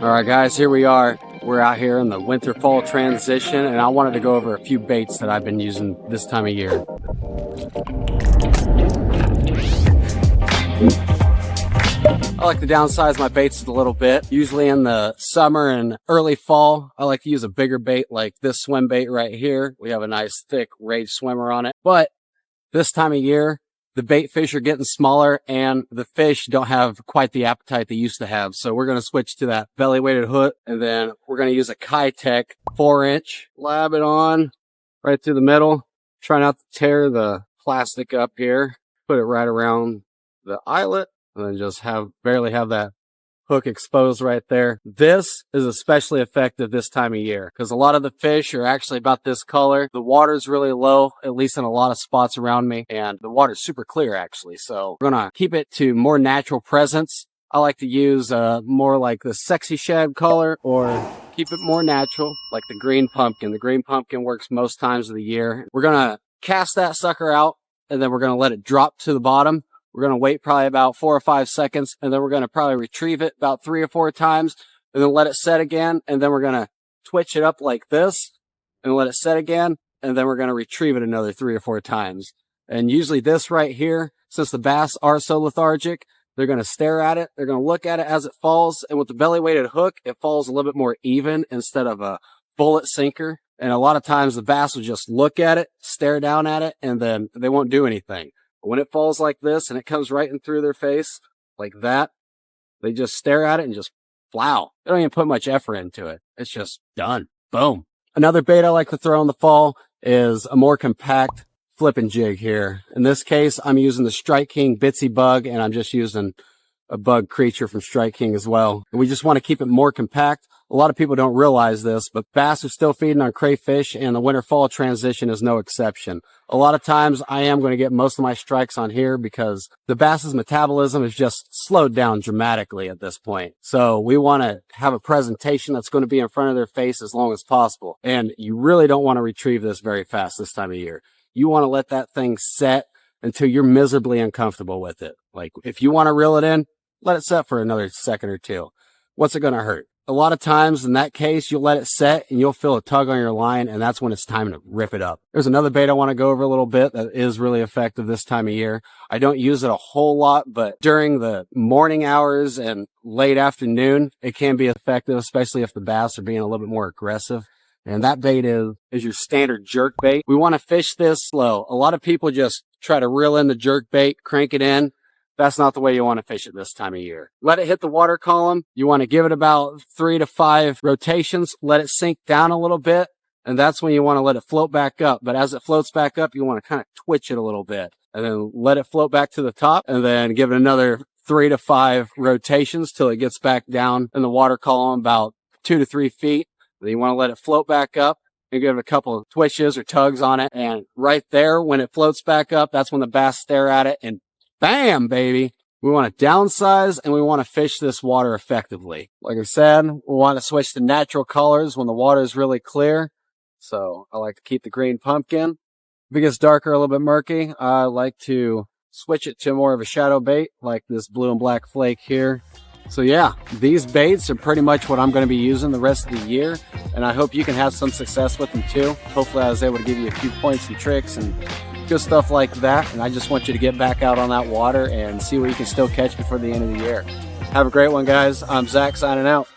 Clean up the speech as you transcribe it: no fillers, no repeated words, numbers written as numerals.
All right, guys, here we are. We're out here in the winter-fall transition, and I wanted to go over a few baits that I've been using this time of year. I like to downsize my baits a little bit. Usually in the summer and early fall, I like to use a bigger bait like this swim bait right here. We have a nice thick rage swimmer on it. But this time of year, the bait fish are getting smaller and the fish don't have quite the appetite they used to have. So we're going to switch to that belly weighted hook, and then we're going to use a Keitech 4-inch. Lab it on right through the middle. Try not to tear the plastic up here. Put it right around the eyelet, and then just barely have that hook exposed right there. This is especially effective this time of year because a lot of the fish are actually about this color. The water's really low, at least in a lot of spots around me, and the water's super clear actually. So we're gonna keep it to more natural presence. I like to use more like the sexy shad color, or keep it more natural like the green pumpkin. The green pumpkin works most times of the year. We're gonna cast that sucker out, and then we're gonna let it drop to the bottom. We're going to wait probably about 4 or 5 seconds, and then we're going to probably retrieve it about 3 or 4 times, and then let it set again, and then we're going to twitch it up like this, and let it set again, and then we're going to retrieve it another 3 or 4 times. And usually this right here, since the bass are so lethargic, they're going to stare at it, they're going to look at it as it falls, and with the belly weighted hook, it falls a little bit more even instead of a bullet sinker. And a lot of times the bass will just look at it, stare down at it, and then they won't do anything. When it falls like this and it comes right in through their face like that, they just stare at it and just flow. They don't even put much effort into it. It's just done. Boom. Another bait I like to throw in the fall is a more compact flipping jig here. In this case, I'm using the Strike King Bitsy bug, and I'm just using a bug creature from Strike King as well. And we just want to keep it more compact. A lot of people don't realize this, but bass are still feeding on crayfish, and the winter-fall transition is no exception. A lot of times I am going to get most of my strikes on here because the bass's metabolism is just slowed down dramatically at this point. So we want to have a presentation that's going to be in front of their face as long as possible. And you really don't want to retrieve this very fast this time of year. You want to let that thing set until you're miserably uncomfortable with it. Like if you want to reel it in, let it set for another second or two. What's it going to hurt? A lot of times in that case, you'll let it set and you'll feel a tug on your line, and that's when it's time to rip it up. There's another bait I want to go over a little bit that is really effective this time of year. I don't use it a whole lot, but during the morning hours and late afternoon, it can be effective, especially if the bass are being a little bit more aggressive. And that bait is your standard jerk bait. We want to fish this slow. A lot of people just try to reel in the jerk bait, crank it in. That's not the way you want to fish it this time of year. Let it hit the water column. You want to give it about 3 to 5 rotations. Let it sink down a little bit. And that's when you want to let it float back up. But as it floats back up, you want to kind of twitch it a little bit. And then let it float back to the top. And then give it another 3 to 5 rotations till it gets back down in the water column about 2 to 3 feet. Then you want to let it float back up. And give it a couple of twitches or tugs on it. And right there, when it floats back up, that's when the bass stare at it and bam, baby. We want to downsize and we want to fish this water effectively. Like I said, we want to switch to natural colors when the water is really clear. So I like to keep the green pumpkin. If it gets darker, a little bit murky, I like to switch it to more of a shadow bait like this blue and black flake here. So yeah, these baits are pretty much what I'm going to be using the rest of the year. And I hope you can have some success with them too. Hopefully I was able to give you a few points and tricks and good stuff like that. And I just want you to get back out on that water and see what you can still catch before the end of the year. Have a great one, guys. I'm Zach signing out.